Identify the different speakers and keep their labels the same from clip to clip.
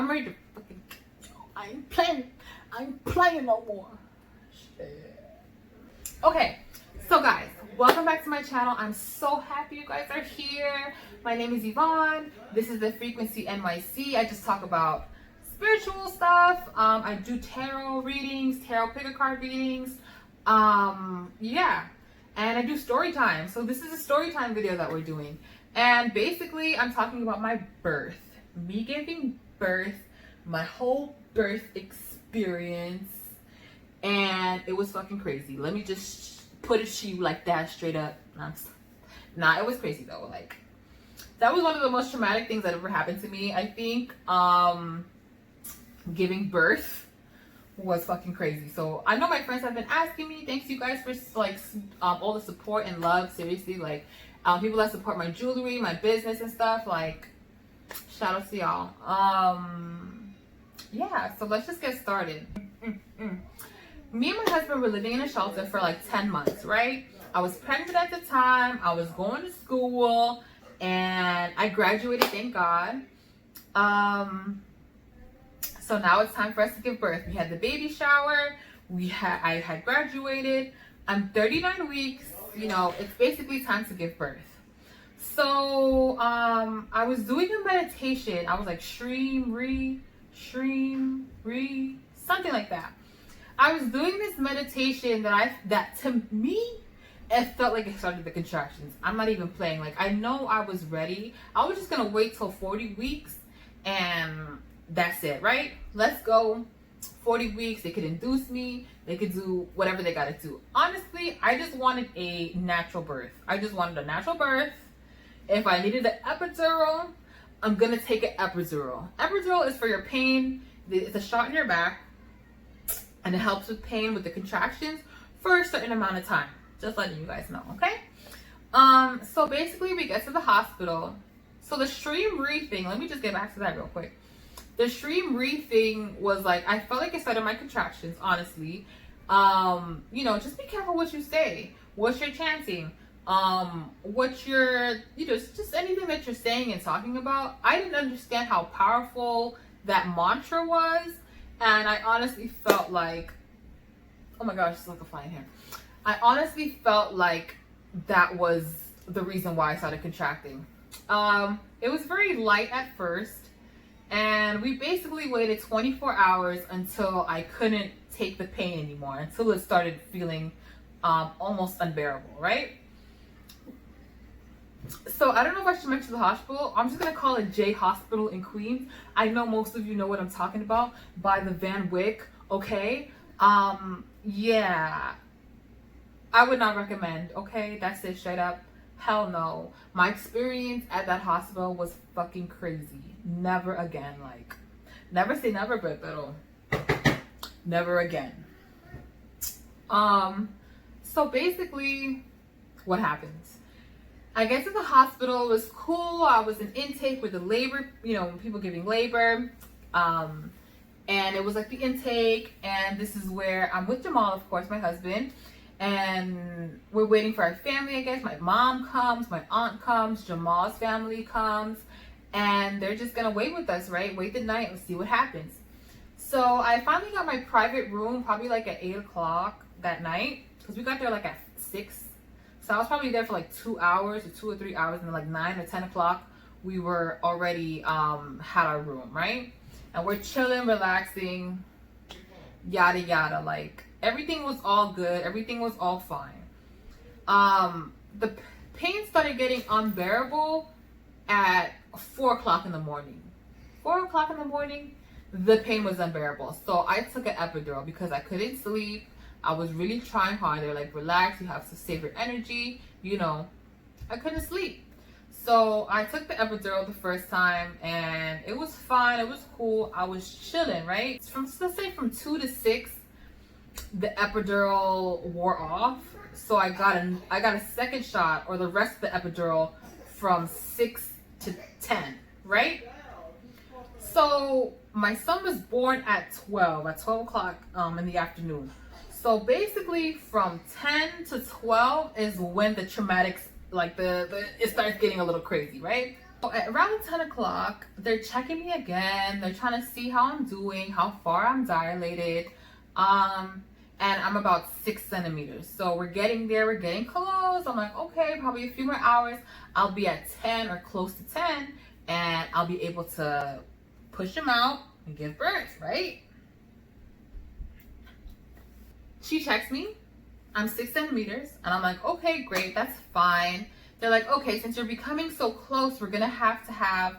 Speaker 1: I'm ready to fucking, I ain't playing no more. Shit. Okay, so guys, welcome back to my channel. I'm so happy you guys are here. My name is Yvonne. This is the Frequency NYC. I just talk about spiritual stuff. I do tarot readings, tarot pick a card readings. Yeah, and I do story time. So this is a story time video that we're doing. And basically, I'm talking about my birth, me giving birth, my whole birth experience, and it was fucking crazy. Let me just put it to you like that, straight up. Nah, it was crazy though. Like, that was one of the most traumatic things that ever happened to me. I think giving birth was fucking crazy. So I know my friends have been asking me. Thanks you guys for like all the support and love. Seriously, like people that support my jewelry, my business and stuff. Like, shout out to y'all. Yeah, so let's just get started. Me and my husband were living in a shelter for like 10 months, right? I was pregnant at the time. I was going to school and I graduated, thank God. So now it's time for us to give birth. We had the baby shower. I had graduated. I'm 39 weeks. You know, it's basically time to give birth. So I was doing a meditation. I was like shreem, re, something like that. I was doing this meditation that to me, it felt like it started the contractions. I'm not even playing. Like, I know I was ready. I was just gonna wait till 40 weeks and that's it, right? Let's go. 40 weeks, they could induce me. They could do whatever they gotta do. Honestly, I just wanted a natural birth. I just wanted a natural birth. If I needed an epidural, I'm gonna take an epidural. Epidural is for your pain. It's a shot in your back and it helps with pain with the contractions for a certain amount of time. Just letting you guys know, okay? So basically we get to the hospital. So the stream re thing, let me just get back to that real quick. The stream re thing was like, I felt like it started my contractions, honestly. You know, just be careful what you say. What you're chanting. What you're, you know, just anything that you're saying and talking about. I didn't understand how powerful that mantra was. And I honestly felt like, oh my gosh, it's like a fly in here. I honestly felt like that was the reason why I started contracting. It was very light at first. And we basically waited 24 hours until I couldn't take the pain anymore, until it started feeling almost unbearable, right? So I don't know if I should mention the hospital. I'm just going to call it J Hospital in Queens. I know most of you know what I'm talking about, by the Van Wyck, okay? Yeah, I would not recommend, okay? That's it, straight up. Hell no. My experience at that hospital was fucking crazy. Never again. Like, never say never, but never again. So basically, what happens? I get to the hospital. It was cool. I was in intake with the labor, you know, people giving labor. And it was like the intake. And this is where I'm with Jamal, of course, my husband. And we're waiting for our family, I guess. My mom comes, my aunt comes, Jamal's family comes, and they're just gonna wait with us, right? Wait the night and see what happens. So I finally got my private room, probably like at 8 o'clock that night, because we got there like at 6. So I was probably there for like 2 hours or 2 or 3 hours, and then like 9 or 10 o'clock, we were already had our room, right? And we're chilling, relaxing, yada yada, like. Everything was all good. Everything was all fine. The pain started getting unbearable at 4 o'clock in the morning. 4 o'clock in the morning, the pain was unbearable. So I took an epidural because I couldn't sleep. I was really trying hard. They're like, relax. You have to save your energy. You know, I couldn't sleep. So I took the epidural the first time and it was fine. It was cool. I was chilling, right? Let's say from 2 to 6. The epidural wore off, so I got a second shot, or the rest of the epidural, from 6 to 10, right? So my son was born at 12 o'clock in the afternoon. So basically from 10 to 12 is when the traumatics, like it starts getting a little crazy, right? So at around 10 o'clock, they're checking me again. They're trying to see how I'm doing, how far I'm dilated. And I'm about 6 centimeters. So we're getting there, we're getting close. I'm like, okay, probably a few more hours. I'll be at 10 or close to 10, and I'll be able to push him out and give birth, right? She checks me. I'm 6 centimeters, and I'm like, okay, great, that's fine. They're like, okay, since you're becoming so close, we're gonna have to have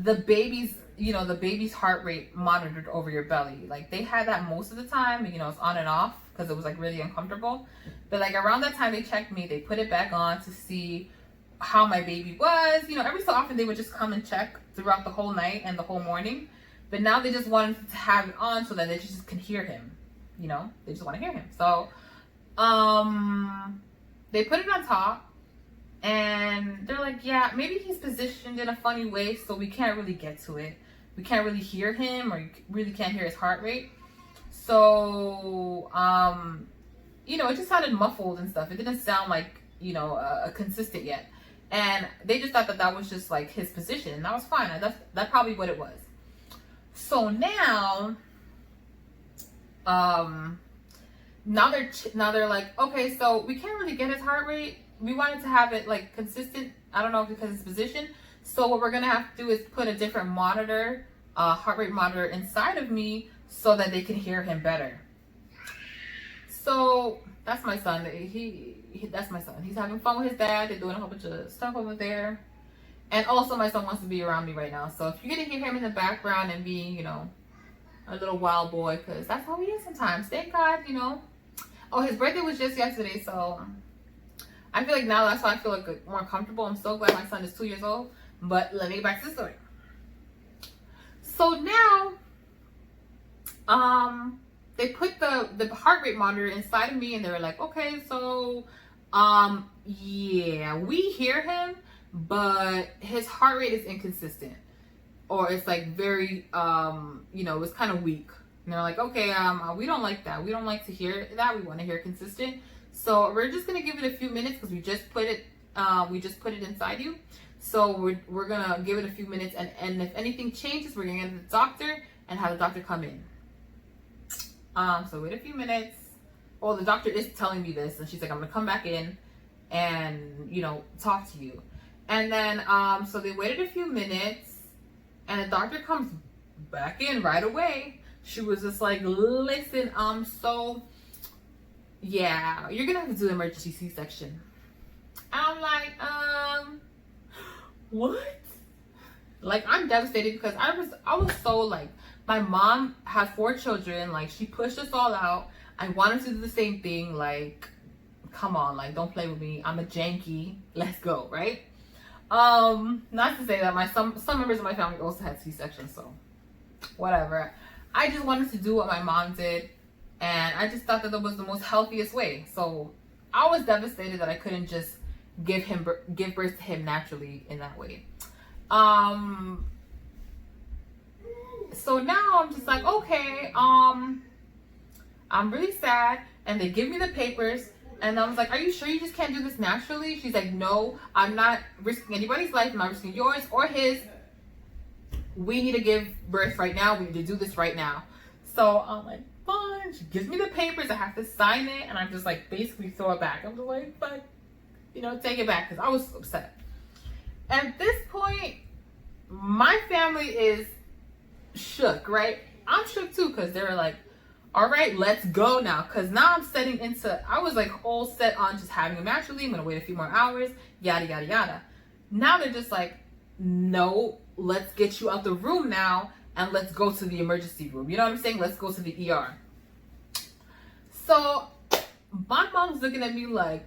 Speaker 1: the baby's heart rate monitored over your belly. Like, they had that most of the time, it's on and off because it was like really uncomfortable. But like around that time they checked me, they put it back on to see how my baby was. Every so often they would just come and check throughout the whole night and the whole morning. But now they just wanted to have it on so that they just can hear him. They just want to hear him. So they put it on top. And they're like, yeah, maybe he's positioned in a funny way, so we can't really get to it. We can't really hear him, or you really can't hear his heart rate. So, it just sounded muffled and stuff. It didn't sound like, consistent yet. And they just thought that was just like his position, and that was fine. That's probably what it was. So now, now they're like, okay, so we can't really get his heart rate. We wanted to have it like consistent. I don't know if because it's position. So what we're gonna have to do is put a different monitor, heart rate monitor inside of me so that they can hear him better. So that's my son. That's my son. He's having fun with his dad. They're doing a whole bunch of stuff over there. And also my son wants to be around me right now. So if you're gonna hear him in the background and being, a little wild boy, because that's how he is sometimes. Thank God, Oh, his birthday was just yesterday, so I feel like now that's why I feel like more comfortable. I'm so glad my son is 2 years old. But let me get back to the story. So now, they put the heart rate monitor inside of me, and they were like, okay, so, yeah, we hear him, but his heart rate is inconsistent, or it's like very, it's kind of weak. And they're like, okay, we don't like that. We don't like to hear that. We want to hear consistent. So we're just gonna give it a few minutes because we just put it inside you. So we're gonna give it a few minutes, and if anything changes, we're gonna get the doctor and have the doctor come in. So wait a few minutes. Oh, the doctor is telling me this, and she's like, I'm gonna come back in and talk to you. And then so they waited a few minutes, and the doctor comes back in right away. She was just like, listen, so yeah, you're gonna have to do an emergency C-section. I'm like, what? Like, I'm devastated because I was so like, my mom had 4 children, like she pushed us all out. I wanted to do the same thing, like, come on, like, don't play with me. I'm a janky, let's go, right? Not to say that some members of my family also had C-sections, so whatever. I just wanted to do what my mom did. And I just thought that was the most healthiest way. So I was devastated that I couldn't just give birth to him naturally in that way. So now I'm just like, okay, I'm really sad. And they give me the papers. And I was like, are you sure you just can't do this naturally? She's like, no, I'm not risking anybody's life. I'm not risking yours or his. We need to give birth right now. We need to do this right now. So I'm like, fine. She gives me the papers. I have to sign it. And I'm just like, basically throw it back. I'm just like, but, take it back. Because I was upset. At this point, my family is shook, right? I'm shook too. Because they were like, all right, let's go now. Because now I'm setting into, I was like all set on just having him naturally. I'm going to wait a few more hours. Yada, yada, yada. Now they're just like, no, let's get you out the room now. And let's go to the emergency room. You know what I'm saying? Let's go to the ER. So my mom's looking at me like,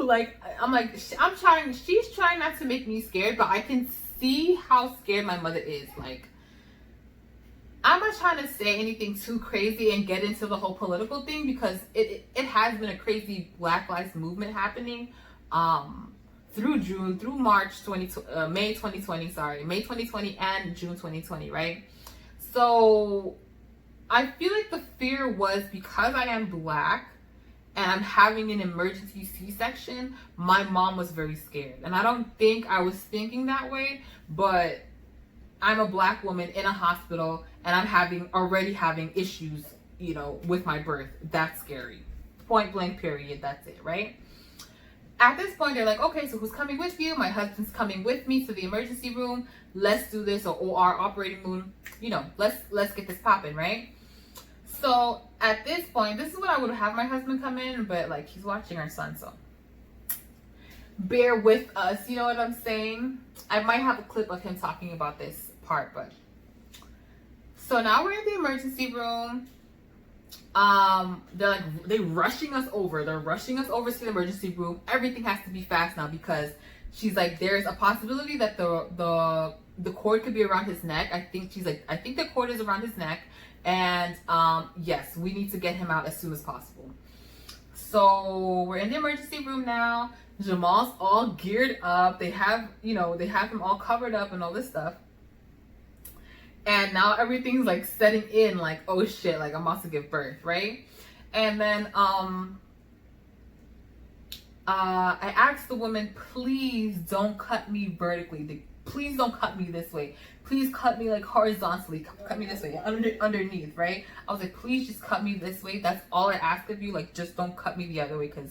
Speaker 1: like, I'm like, she's trying not to make me scared, but I can see how scared my mother is. Like, I'm not trying to say anything too crazy and get into the whole political thing because it has been a crazy Black Lives Movement happening. Through May 2020 and June 2020, right? So I feel like the fear was because I am Black and I'm having an emergency C-section, my mom was very scared. And I don't think I was thinking that way, but I'm a Black woman in a hospital and I'm already having issues, you know, with my birth. That's scary. Point blank, period. That's it, right? At this point, they're like, okay, so who's coming with you? My husband's coming with me to the emergency room. Let's do this, or OR, operating room. You know, let's get this popping, right? So at this point, this is when I would have my husband come in, but like he's watching our son, so bear with us. You know what I'm saying? I might have a clip of him talking about this part, but so now we're in the emergency room. They're rushing us over. They're rushing us over to the emergency room. Everything has to be fast now because she's like, there's a possibility that the cord could be around his neck. I think the cord is around his neck, and yes, we need to get him out as soon as possible. So we're in the emergency room now. Jamal's all geared up. They have him all covered up and all this stuff. And now everything's like setting in, like, oh shit, like I'm about to give birth, right? And then I asked the woman, please don't cut me vertically. Please don't cut me this way. Please cut me like horizontally. Cut me this way, underneath, right? I was like, please just cut me this way. That's all I ask of you. Like, just don't cut me the other way, because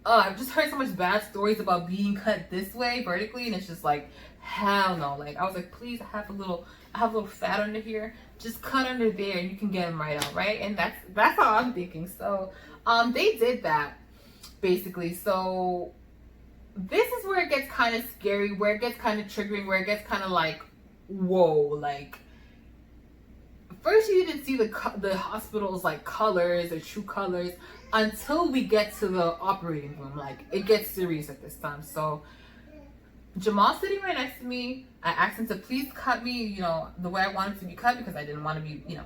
Speaker 1: I've just heard so much bad stories about being cut this way vertically, and it's just like, hell no. Like, I was like, please, I have a little fat under here. Just cut under there and you can get them right out, right? And that's how I'm thinking. So they did that basically. So this is where it gets kind of scary, where it gets kind of triggering, where it gets kind of like, whoa, like first you didn't see the hospital's like colors or true colors until we get to the operating room. Like, it gets serious at this time. So Jamal's sitting right next to me. I asked him to please cut me, you know, the way I wanted to be cut, because I didn't want to be, you know,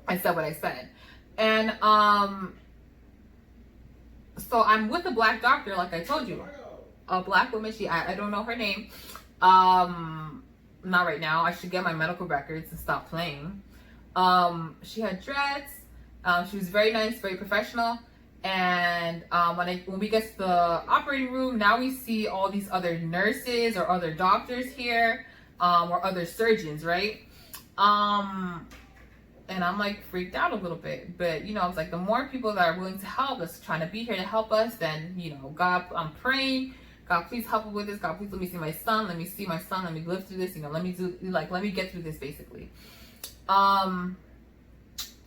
Speaker 1: I said what I said. And so I'm with a Black doctor, like I told you, a Black woman. I don't know her name. Not right now. I should get my medical records and stop playing. She had dreads. She was very nice, very professional. And when we get to the operating room, now we see all these other nurses or other doctors here, or other surgeons, right? And I'm like freaked out a little bit, but you know, I was like, the more people that are willing to help us, trying to be here to help us, then, you know, God, I'm praying, God, please help me with this. God, please let me see my son. Let me see my son. Let me live through this. You know, let me get through this, basically.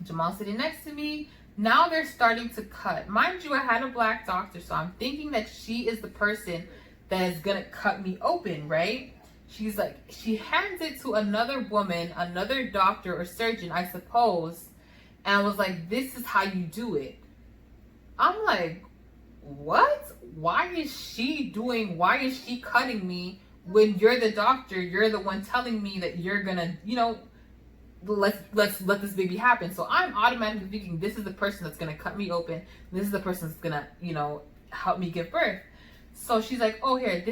Speaker 1: Jamal's sitting next to me. Now they're starting to cut. Mind you, I had a Black doctor, so I'm thinking that she is the person that is gonna cut me open, right? She's like, she hands it to another woman, another doctor or surgeon, I suppose, and was like, this is how you do it. I'm like, what? Why is she cutting me when you're the doctor? You're the one telling me that you're gonna, you know, let's let this baby happen. So I'm automatically thinking, this is the person that's gonna cut me open. This is the person that's gonna, you know, help me give birth. So she's like, oh, here,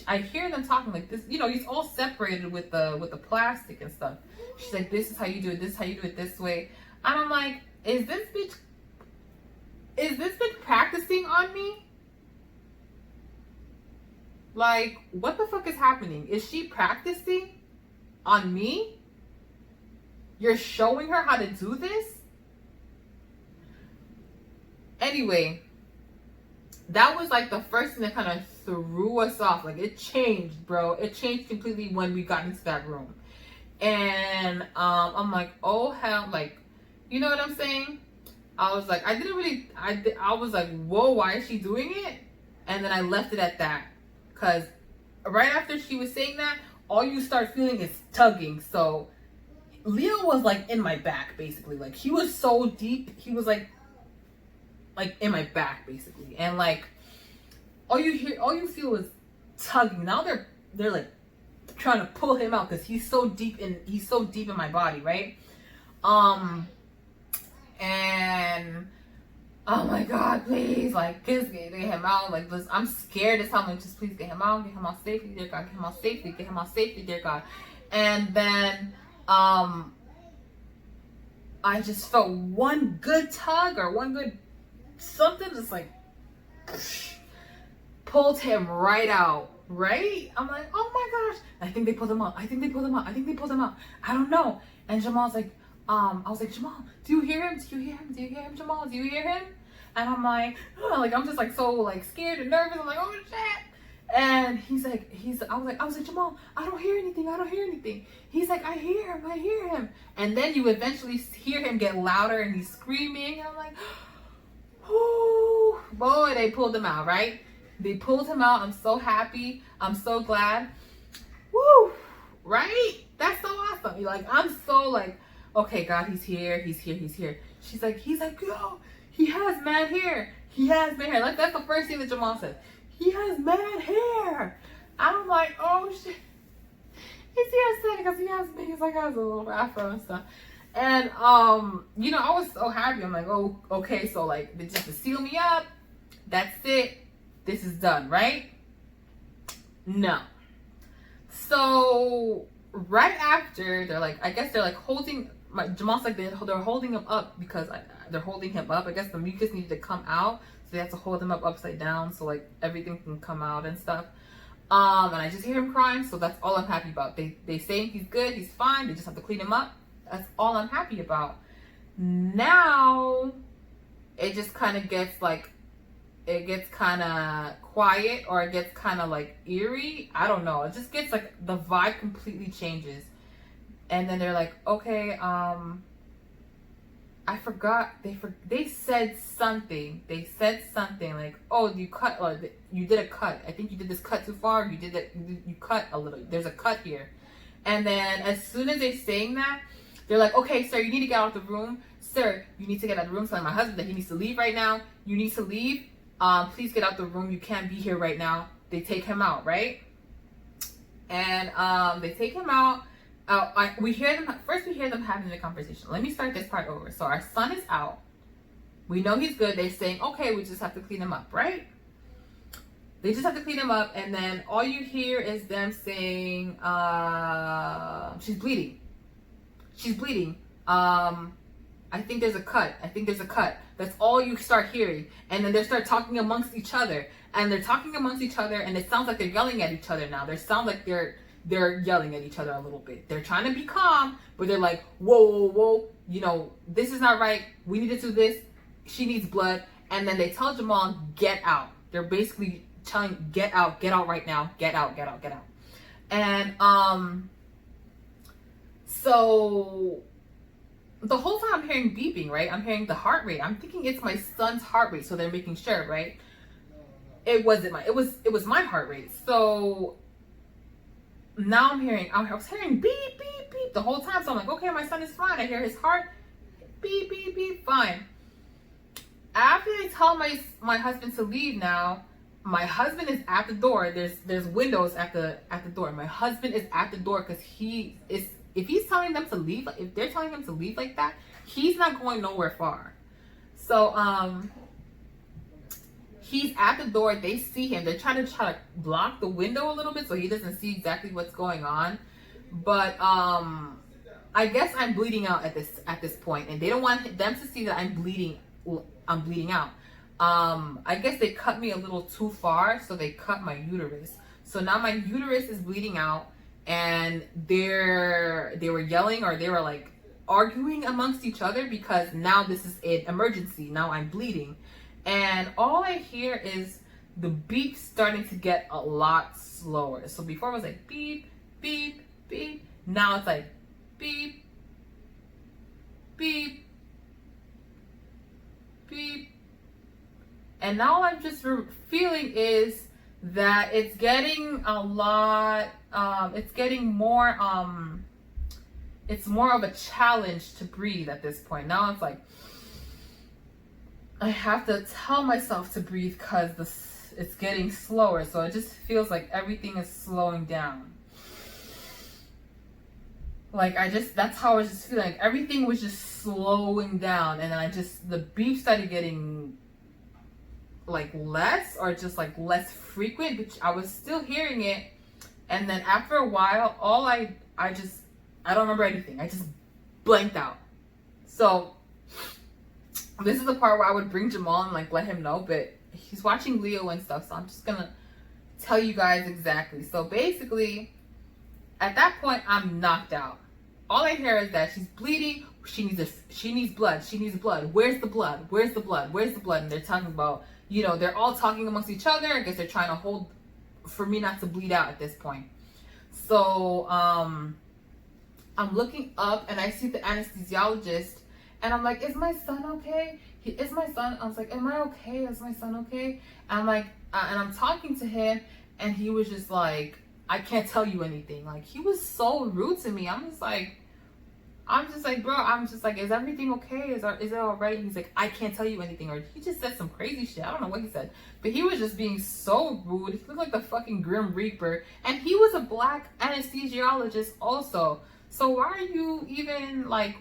Speaker 1: I hear them talking like this, you know, he's all separated with the plastic and stuff. She's like, this is how you do it. This is how you do it this way. And I'm like, is this bitch practicing on me? Like, what the fuck is happening? Is she practicing on me? You're showing her how to do this? Anyway, that was like the first thing that kind of threw us off. Like, it changed, bro. It changed completely when we got into that room. And I'm like, oh hell, like, you know what I'm saying? I was like, I was like, whoa, why is she doing it? And then I left it at that. Because right after she was saying that, all you start feeling is tugging. So Leo was like in my back, basically. Like, he was so deep. He was like in my back, basically. And like, all you feel is tugging. Now they're like trying to pull him out because he's so deep in my body, right? And oh my God, please, like, just get him out. Like, I'm scared as hell. Like, just please get him out safely, dear God. Get him out safely, dear God. And then I just felt one good tug or one good something just like pulled him right out, right? I'm like, oh my gosh. I think they pulled him out. I think they pulled him out. I think they pulled him out. I don't know. And Jamal's like, I was like, Jamal, do you hear him? Do you hear him? Do you hear him, Jamal? Do you hear him? And I'm like, oh, like I'm just like so like scared and nervous. I'm like, oh shit. And I was like, Jamal, I don't hear anything. I don't hear anything. He's like, I hear him. I hear him. And then you eventually hear him get louder and he's screaming. And I'm like, oh, boy, they pulled him out, right? They pulled him out. I'm so happy. I'm so glad. Woo, right? That's so awesome. Like, I'm so like, okay, God, he's here. He's here. He's here. He's like, yo, he has mad hair. He has mad hair. Like, that's the first thing that Jamal said. He has mad hair. I'm like, oh shit. He's here because he has a little afro and stuff. And you know, I was so happy. I'm like, oh, okay, so like just to seal me up, that's it. This is done, right? No. So right after, they're like, I guess they're like holding Jamal's like they're holding him up because they're holding him up. I guess the mucus needed to come out. So they have to hold him up upside down so like everything can come out and stuff. And I just hear him crying, so that's all I'm happy about. They say he's good, he's fine. They just have to clean him up. That's all I'm happy about. Now it just kind of gets like, it gets kind of quiet, or it gets kind of like eerie. I don't know. It just gets like the vibe completely changes. And then they're like, okay, I forgot. They said something. They said something like, "Oh, you cut, or you did a cut. I think you did this cut too far. You did that. You cut a little. There's a cut here." And then as soon as they're saying that, they're like, "Okay, sir, you need to get out of the room. Sir, you need to get out of the room." Telling my husband that he needs to leave right now. You need to leave. Please get out the room. You can't be here right now. They take him out, right? And they take him out. We hear them having a conversation. Let me start this part over. So our son is out. We know he's good. They're saying, okay, we just have to clean him up, right? They just have to clean him up, and then all you hear is them saying, she's bleeding. She's bleeding. I think there's a cut. I think there's a cut. That's all you start hearing. And then they start talking amongst each other. And they're talking amongst each other, and it sounds like they're yelling at each other now. They sound like they're yelling at each other a little bit. They're trying to be calm, but they're like, whoa, you know, this is not right. We need to do this. She needs blood. And then they tell Jamal, get out. They're basically telling, get out right now. Get out. And so the whole time I'm hearing beeping, right? I'm hearing the heart rate. I'm thinking it's my son's heart rate, so they're making sure, right? It wasn't it was my heart rate. So now I was hearing beep, beep, beep the whole time. So I'm like, okay, my son is fine. I hear his heart beep, beep, beep, fine. After they tell my husband to leave now, my husband is at the door. There's windows at the door. My husband is at the door because if he's telling them to leave, if they're telling him to leave like that, he's not going nowhere far. So he's at the door. They see him. They're trying to block the window a little bit so he doesn't see exactly what's going on. But I guess I'm bleeding out at this point, and they don't want them to see that I'm bleeding out. I guess they cut me a little too far, so they cut my uterus. So now my uterus is bleeding out, and they were yelling, or they were like arguing amongst each other because now this is an emergency. Now I'm bleeding. And all I hear is the beep starting to get a lot slower. So before it was like beep, beep, beep. Now it's like beep, beep, beep. And now I'm just feeling is that it's getting a lot, it's getting more, it's more of a challenge to breathe at this point. Now it's like, I have to tell myself to breathe because it's getting slower. So it just feels like everything is slowing down. Like that's how I was just feeling. Like everything was just slowing down. And then the beep started getting like less, or just like less frequent, but I was still hearing it. And then after a while, I don't remember anything. I just blanked out. So This is the part where I would bring Jamal and like let him know, but he's watching Leo and stuff, so I'm just gonna tell you guys exactly. So basically, at that point, I'm knocked out. All I hear is that she's bleeding. She needs blood. She needs blood. Where's the blood? Where's the blood? Where's the blood? And they're talking about, you know, they're all talking amongst each other. I guess they're trying to hold for me not to bleed out at this point. So I'm looking up and I see the anesthesiologist, and I'm like, is my son okay? Is my son? I was like, am I okay? Is my son okay? And I'm like, and I'm talking to him, and he was just like, I can't tell you anything. Like, he was so rude to me. I'm just like, bro, is everything okay? Is it all right? He's like, I can't tell you anything. Or he just said some crazy shit. I don't know what he said. But he was just being so rude. He looked like the fucking Grim Reaper. And he was a black anesthesiologist also. So why are you even, like,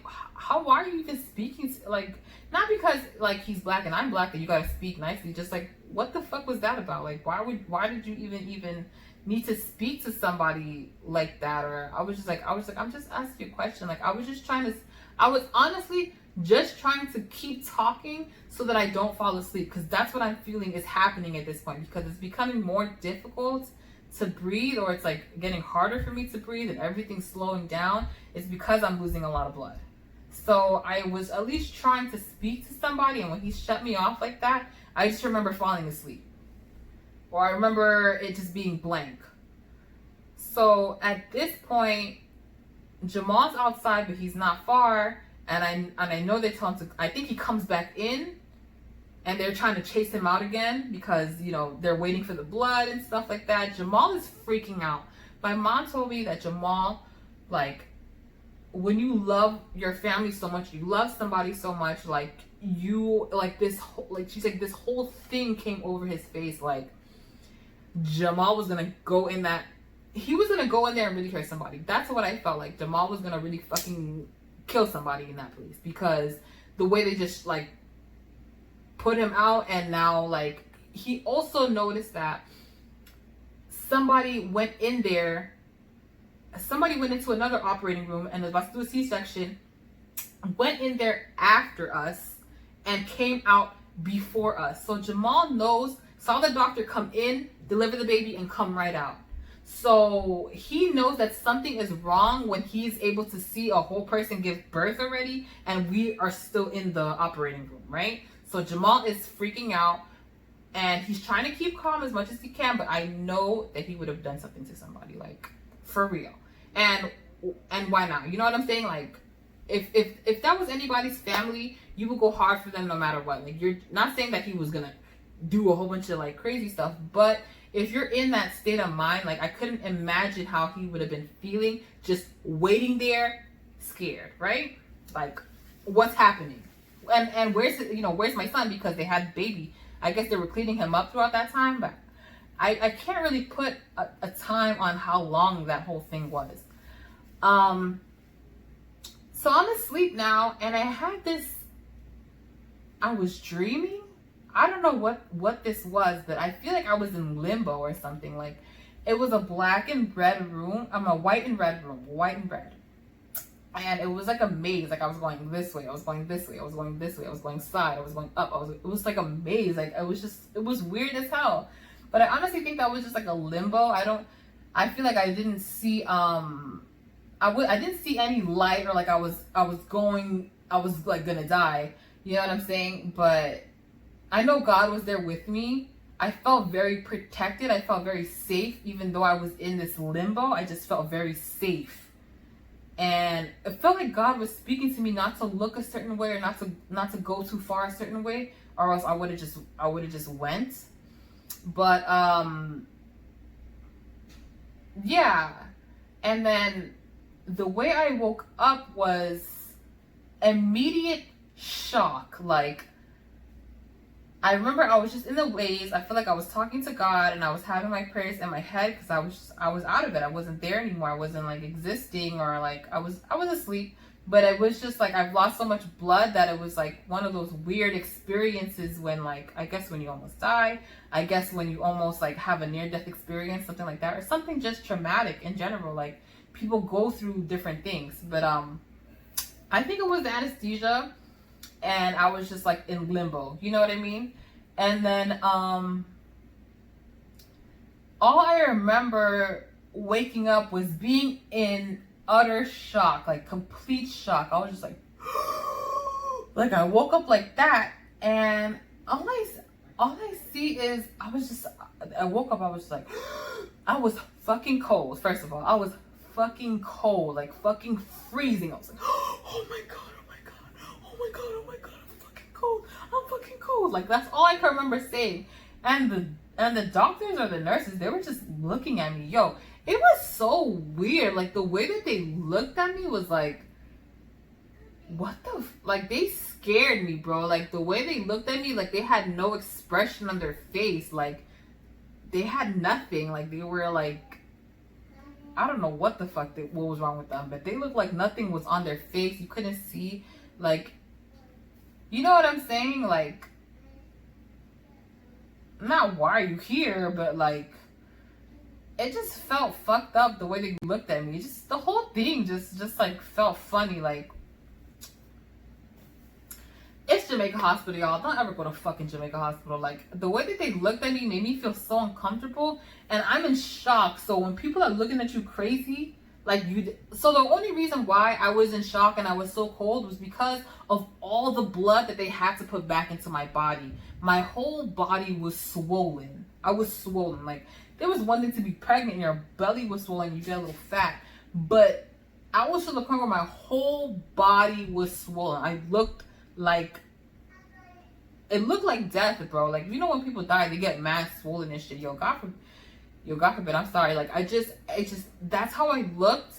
Speaker 1: why are you even speaking, like, not because, like, he's black and I'm black that you gotta speak nicely. Just, like, what the fuck was that about? Like, why did you even need to speak to somebody like that? Or I was like, I'm just asking you a question. Like, I was honestly just trying to keep talking so that I don't fall asleep, because that's what I'm feeling is happening at this point, because it's becoming more difficult to breathe, or it's like getting harder for me to breathe and everything's slowing down. It's because I'm losing a lot of blood. So I was at least trying to speak to somebody, and when he shut me off like that, I just remember falling asleep. Or I remember it just being blank. So at this point, Jamal's outside, but he's not far. And I know they tell him to, I think he comes back in, and they're trying to chase him out again because, you know, they're waiting for the blood and stuff like that. Jamal is freaking out. My mom told me that Jamal, like, when you love your family so much, you love somebody so much, like, you, like, this whole, like, she's like, this whole thing came over his face. Like, Jamal was gonna go in that, he was gonna go in there and really hurt somebody. That's what I felt like. Jamal was gonna really fucking kill somebody in that place, because the way they just, like, put him out. And now, like, he also noticed that somebody went into another operating room and was about to do a C-section, went in there after us and came out before us. So Jamal saw the doctor come in, deliver the baby, and come right out. So he knows that something is wrong when he's able to see a whole person give birth already, and we are still in the operating room, right? So Jamal is freaking out, and he's trying to keep calm as much as he can, but I know that he would have done something to somebody, like, for real. And why not? You know what I'm saying? Like, if that was anybody's family, you would go hard for them no matter what. Like, you're not saying that he was gonna do a whole bunch of, like, crazy stuff, but if you're in that state of mind, like, I couldn't imagine how he would have been feeling, just waiting there, scared, right? Like, what's happening? And where's my son? Because they had baby. I guess they were cleaning him up throughout that time, but I can't really put a time on how long that whole thing was. So I'm asleep now, and I was dreaming. I don't know what this was, but I feel like I was in limbo or something. Like, it was a black and red room. A white and red room. White and red. And it was like a maze. Like, I was going this way, I was going this way, I was going this way, I was going side, I was going up. It was like a maze. Like, it was weird as hell. But I honestly think that was just like a limbo. I feel like I didn't see I didn't see any light, or like I was like gonna die. You know what I'm saying? But I know God was there with me. I felt very protected. I felt very safe, even though I was in this limbo. I just felt very safe. And it felt like God was speaking to me not to look a certain way, or not to go too far a certain way, or else I would have just went. But yeah. And then the way I woke up was immediate shock. Like, I remember I was just in the waves. I feel like I was talking to God, and I was having my prayers in my head, because I was out of it. I wasn't there anymore. I wasn't, like, existing, or like I was asleep. But it was just like, I've lost so much blood that it was like one of those weird experiences when, like, I guess when you almost die, I guess when you almost, like, have a near-death experience, something like that, or something just traumatic in general. Like, people go through different things. But I think it was the anesthesia. and I was just like in limbo, you know what I mean? And then all I remember waking up was being in utter shock, like complete shock. I was just like like I woke up like that, and all I see is I woke up, I was just like I was fucking cold. First of all, I was fucking cold, like fucking freezing. I was like, oh my god, oh my god, oh my god, oh my god, I'm fucking cold. Like that's all I can remember saying. And the doctors or the nurses, they were just looking at me. Yo, it was so weird. Like the way that they looked at me was like, what the like they scared me, bro. Like the way they looked at me, like they had no expression on their face. Like they had nothing. Like they were like, I don't know what the fuck what was wrong with them, but they looked like nothing was on their face. You couldn't see, like, you know what I'm saying? Like, not why are you here, but like, it just felt fucked up the way they looked at me. Just the whole thing just like felt funny. Like, it's Jamaica Hospital, y'all. Don't ever go to fucking Jamaica Hospital. Like, the way that they looked at me made me feel so uncomfortable, and I'm in shock. So when people are looking at you crazy, like so the only reason why I was in shock and I was so cold was because of all the blood that they had to put back into my body. My whole body was swollen. I was swollen. Like, there was one thing to be pregnant and your belly was swollen, you get a little fat, but I was to the point where my whole body was swollen. I looked like, it looked like death, bro. Like, you know when people die, they get mad swollen and shit. Yo, God forbid, I'm sorry. Like, it just, that's how I looked.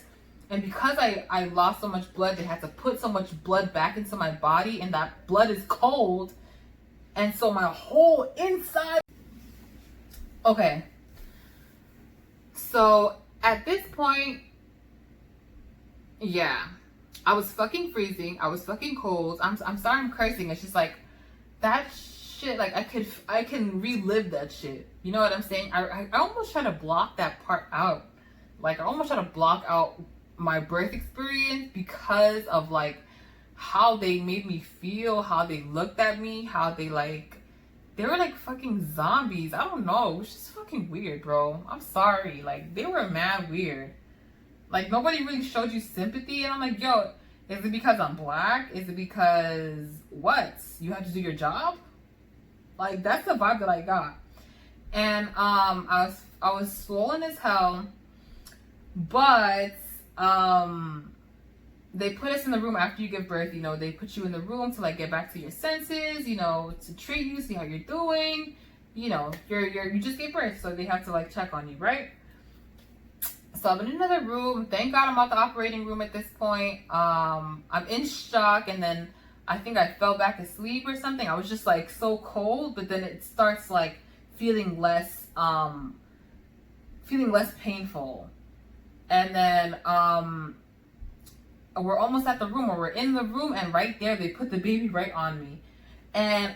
Speaker 1: And because I lost so much blood, they had to put so much blood back into my body, and that blood is cold. And so my whole inside. Okay. So at this point, yeah, I was fucking freezing. I was fucking cold. I'm sorry I'm cursing. It's just like that shit. Like I can relive that shit. You know what I'm saying? I almost try to block that part out. Like I almost try to block out my birth experience because of like how they made me feel, how they looked at me, how they were like fucking zombies. I don't know. It was just fucking weird, bro. I'm sorry. Like, they were mad weird. Like, nobody really showed you sympathy. And I'm like, yo, is it because I'm black? Is it because what? You have to do your job? Like, that's the vibe that I got. And I was swollen as hell. But they put us in the room after you give birth. You know, they put you in the room to like get back to your senses, you know, to treat you, see how you're doing. You know, you just gave birth, so they have to like check on you, right? So I'm in another room. Thank God I'm out the operating room at this point. I'm in shock, and then I think I fell back asleep or something. I was just like so cold, but then it starts like feeling less painful. And then we're almost at the room, or we're in the room, and right there they put the baby right on me. And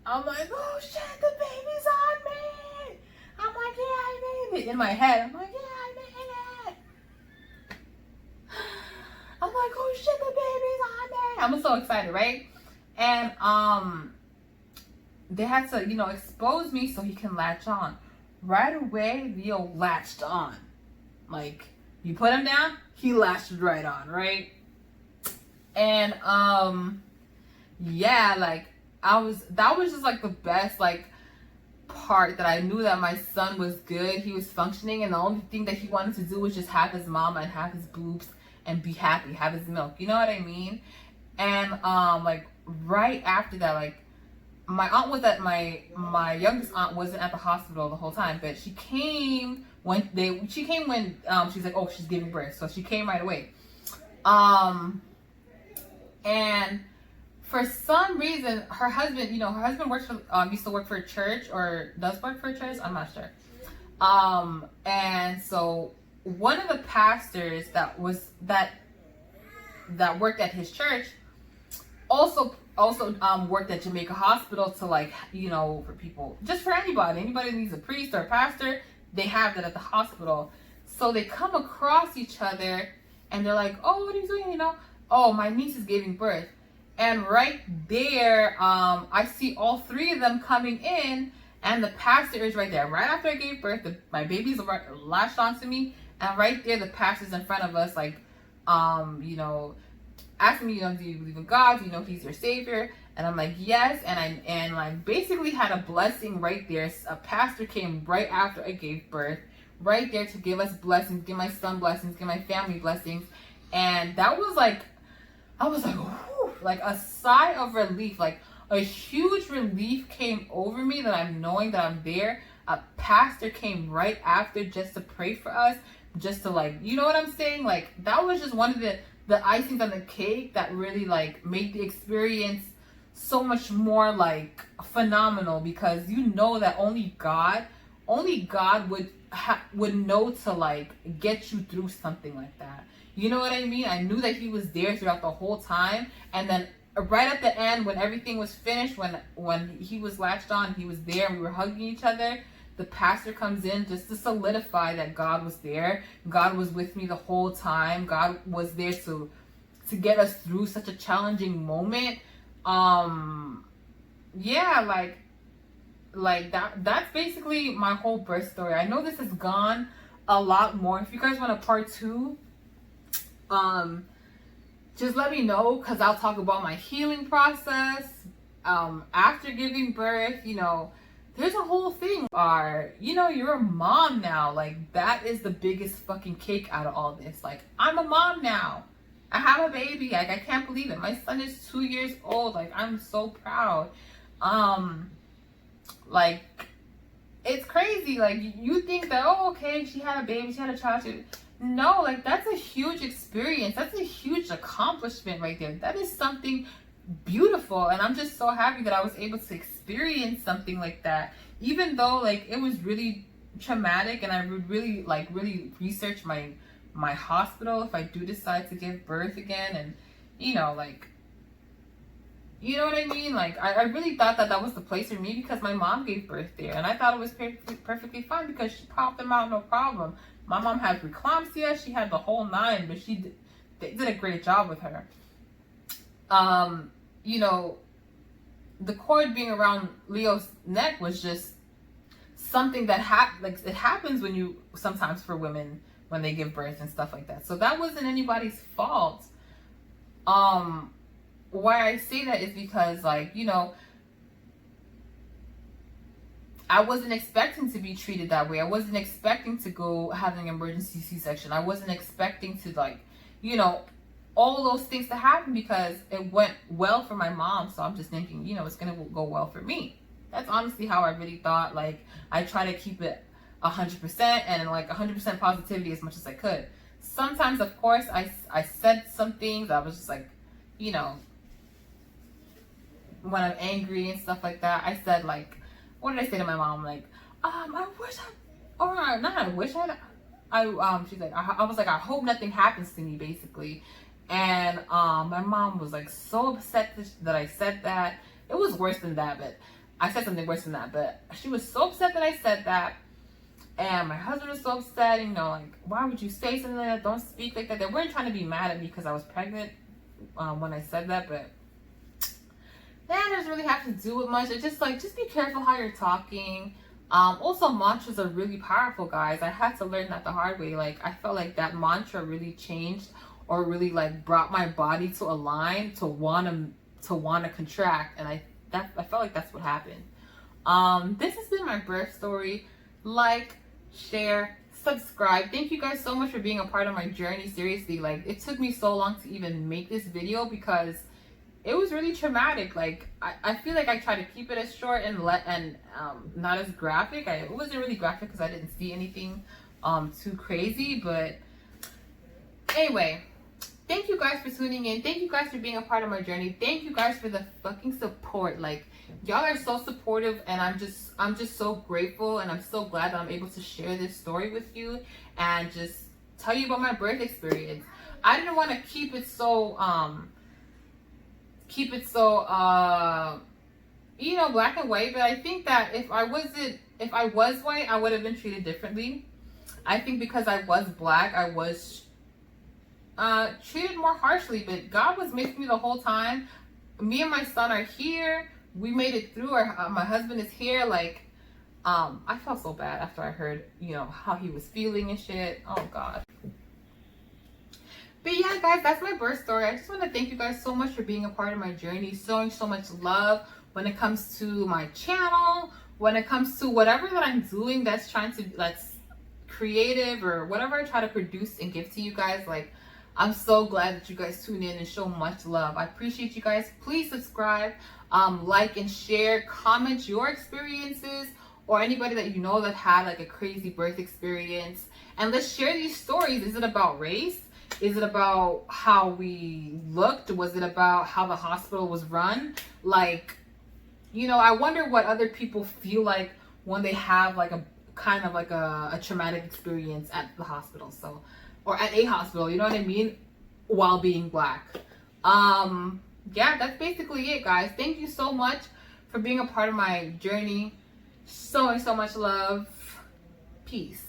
Speaker 1: I'm like, oh shit, the baby's on me. I'm like, yeah, I made it. In my head, I'm like, yeah, I made it. I'm like, oh shit, the baby's on me. I'm so excited, right? And they had to, you know, expose me so he can latch on. Right away, Leo latched on. Like, you put him down, he latched right on, right? And yeah, like that was just like the best like part, that I knew that my son was good, he was functioning, and the only thing that he wanted to do was just have his mama and have his boobs and be happy, have his milk, you know what I mean? And like right after that, like my aunt was at my youngest aunt wasn't at the hospital the whole time, but she came when she's like, oh, she's giving birth, so she came right away. And for some reason, her husband works for, used to work for a church, or does work for a church, I'm not sure. And so one of the pastors that worked at his church also worked at Jamaica Hospital to, like, you know, for people, just for anybody that needs a priest or a pastor, they have that at the hospital. So they come across each other and they're like, oh, what are you doing? You know, oh, my niece is giving birth. And right there, I see all three of them coming in, and the pastor is right there. Right after I gave birth, my baby's latched onto me, and right there, the pastor's in front of us, like, asking me, do you believe in God? Do you know He's your Savior? And I'm like, yes. And like basically had a blessing right there. A pastor came right after I gave birth, right there to give us blessings, give my son blessings, give my family blessings, and that was like, I was like, whew, like a sigh of relief, like a huge relief came over me that I'm knowing that I'm there. A pastor came right after just to pray for us, just to like, you know what I'm saying? Like that was just one of the icings on the cake that really like made the experience so much more like phenomenal, because you know that only God would know to like get you through something like that. You know what I mean? I knew that He was there throughout the whole time, and then right at the end when everything was finished, when he was latched on, He was there, and we were hugging each other. The pastor comes in just to solidify that God was there. God was with me the whole time. God was there to get us through such a challenging moment. Yeah, like that's basically my whole birth story. I know this has gone a lot more. If you guys want a part 2, just let me know, because I'll talk about my healing process after giving birth. There's a whole thing. You're a mom now. Like that is the biggest fucking cake out of all this. Like I'm a mom now. I have a baby. Like I can't believe it. My son is 2 years old. Like I'm so proud. Like it's crazy. Like you think that, oh, okay, she had a baby, she had a child. No, like that's a huge experience. That's a huge accomplishment right there. That is something beautiful, and I'm just so happy that I was able to experience something like that. Even though like it was really traumatic, and I would really research my hospital if I do decide to give birth again, and like, you know what I mean? Like I really thought that was the place for me, because my mom gave birth there, and I thought it was perfectly fine because she popped them out no problem. My mom had preeclampsia, she had the whole 9, but they did a great job with her. The cord being around Leo's neck was just something that it happens sometimes for women when they give birth and stuff like that. So that wasn't anybody's fault. Why I say that is because I wasn't expecting to be treated that way. I wasn't expecting to go have an emergency C-section. I wasn't expecting to all those things to happen, because it went well for my mom. So I'm just thinking, it's going to go well for me. That's honestly how I really thought. Like I try to keep it 100% and 100% positivity as much as I could. Sometimes, of course, I said some things. I was just like, when I'm angry and stuff like that, I said what did I say to my mom? Like, I wish she's like, I was like, I hope nothing happens to me, basically. And my mom was so upset that I said that. It was worse than that, but I said something worse than that. But she was so upset that I said that. And my husband was so upset, why would you say something like that? Don't speak like that. They weren't trying to be mad at me because I was pregnant when I said that, but that doesn't really have to do with much. It's just be careful how you're talking. Also, mantras are really powerful, guys. I had to learn that the hard way. I felt like that mantra really changed, or really brought my body to align to wanna contract, and I felt like that's what happened. This has been my birth story. Like, share, subscribe. Thank you guys so much for being a part of my journey. Seriously, it took me so long to even make this video because it was really traumatic. I feel like I tried to keep it as short and not as graphic. It wasn't really graphic because I didn't see anything too crazy. But anyway, thank you guys for tuning in. Thank you guys for being a part of my journey. Thank you guys for the fucking support. Y'all are so supportive, and I'm just so grateful, and I'm so glad that I'm able to share this story with you and just tell you about my birth experience. I didn't want to keep it so black and white, but I think that if I was white, I would have been treated differently. I think because I was black, I was treated more harshly, but God was with me the whole time. me and my son are here. We made it through. My husband is here. Like, I felt so bad after I heard, you know, how he was feeling and shit. Oh God. But yeah, guys, that's my birth story. I just want to thank you guys so much for being a part of my journey, showing so much love when it comes to my channel, when it comes to whatever that I'm doing that's creative, or whatever I try to produce and give to you guys. Like, I'm so glad that you guys tune in and show much love. I appreciate you guys. Please subscribe, like and share, comment your experiences, or anybody that you know that had like a crazy birth experience. And let's share these stories. Is it about race? Is it about how we looked? Was it about how the hospital was run? Like, you know, I wonder what other people feel like when they have like a kind of like a traumatic experience at the hospital. So, or at a hospital, you know what I mean? While being Black. Yeah, that's basically it, guys. Thank you so much for being a part of my journey. So much love. Peace.